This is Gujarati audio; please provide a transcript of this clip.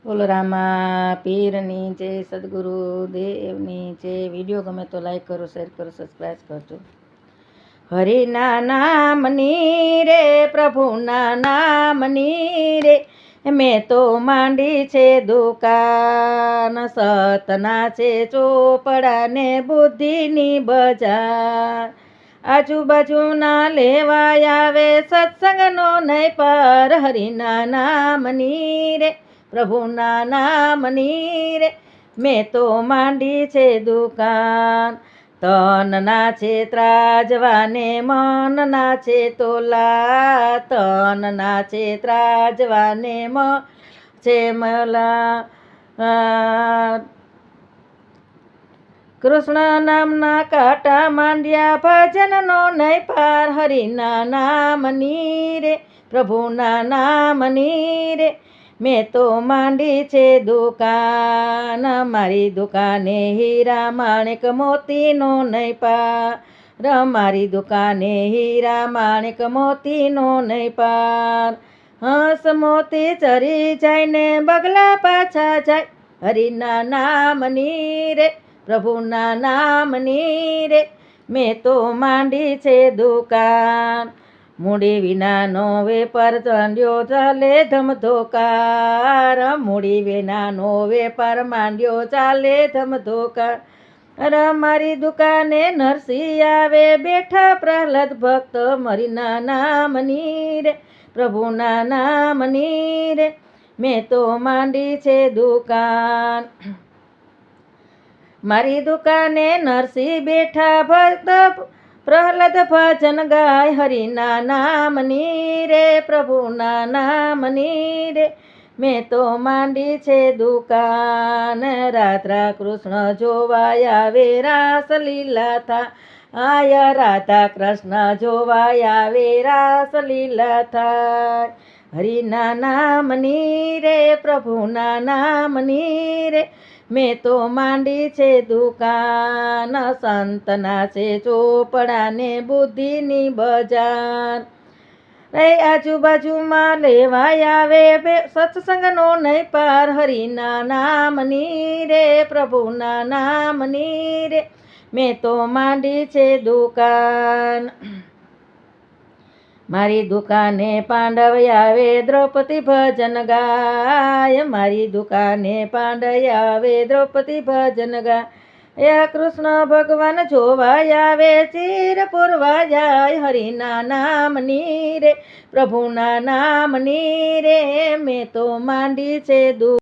બોલો રામા પીરની જય, સદગુરુ દેવની જય. વિડીયો ગમે તો લાઈક કરો, શેર કરો, સબસ્ક્રાઈબ કરજો. હરિના નામની રે, પ્રભુના નામની રે, મેં તો માંડી છે દુકાન. સતના છે ચોપડા ને બુદ્ધિની બજાર. આજુબાજુના લેવાય આવે સત્સંગનો નહીં પર. હરિના નામની રે, પ્રભુના નામની રે, મેં તો માંડી છે દુકાન. તનના છે ત્રાજવાને, મનના છે તોલા. તનના છે ત્રાજવાને, મન છે મલા. કૃષ્ણ નામના કાંટા માંડ્યા, ભજનનો નહીં પાર. હરિના નામની રે, પ્રભુના નામની રે, મેં તો માંડી છે દુકાન. મારી દુકાને હીરા માણેક મોતીનો નહીં પાર. મારી દુકાને હીરા માણેક મોતીનો નહીં પાર. હંસ મોતી ચરી જાય ને બગલા પાછા જાય. હરિના નામની રે, પ્રભુના નામની રે, મેં તો માંડી છે દુકાન. મૂડી વિનાનો વેપાર ચાલ્યો ચાલે ધમધોકાર. મૂડી વિનાનો વેપાર માંડ્યો ચાલે ધમધોકાર. મારી દુકાને નરસિંહ આવે બેઠા પ્રહલાદ ભક્ત. મરીના નામની રે, પ્રભુના નામની રે, મેં તો માંડી છે દુકાન. મારી દુકાને નરસિંહ બેઠા ભક્ત પ્રહલાદ ભજન ગાય. હરિના નામની રે, પ્રભુના નામની રે, મેં તો માંડી છે દુકાન. રાધા કૃષ્ણ જોવાય આવે રાસ લીલા થા. આયા રાધા કૃષ્ણ જોવાય આવે રાસ લીલા થાય. હરિના નામની રે, પ્રભુના નામની રે, મેં તો માંડી છે દુકાન. સંતના છે ચોપડા ને બુદ્ધિની બજાર. આજુબાજુમાં લેવાય આવે સત્સંગનો નહીં પાર. હરિના નામની રે, પ્રભુના નામની રે, મેં તો માંડી છે દુકાન. મારી દુકાને પાંડવ આવે દ્રૌપદી ભજન ગાય. મારી દુકાને પાંડવ આવે દ્રૌપદી ભજન ગાય. કૃષ્ણ ભગવાન જોવાય આવે ચીર પૂરવા જાય. હરિના નામની રે, પ્રભુના નામની રે, મેં તો માંડી છે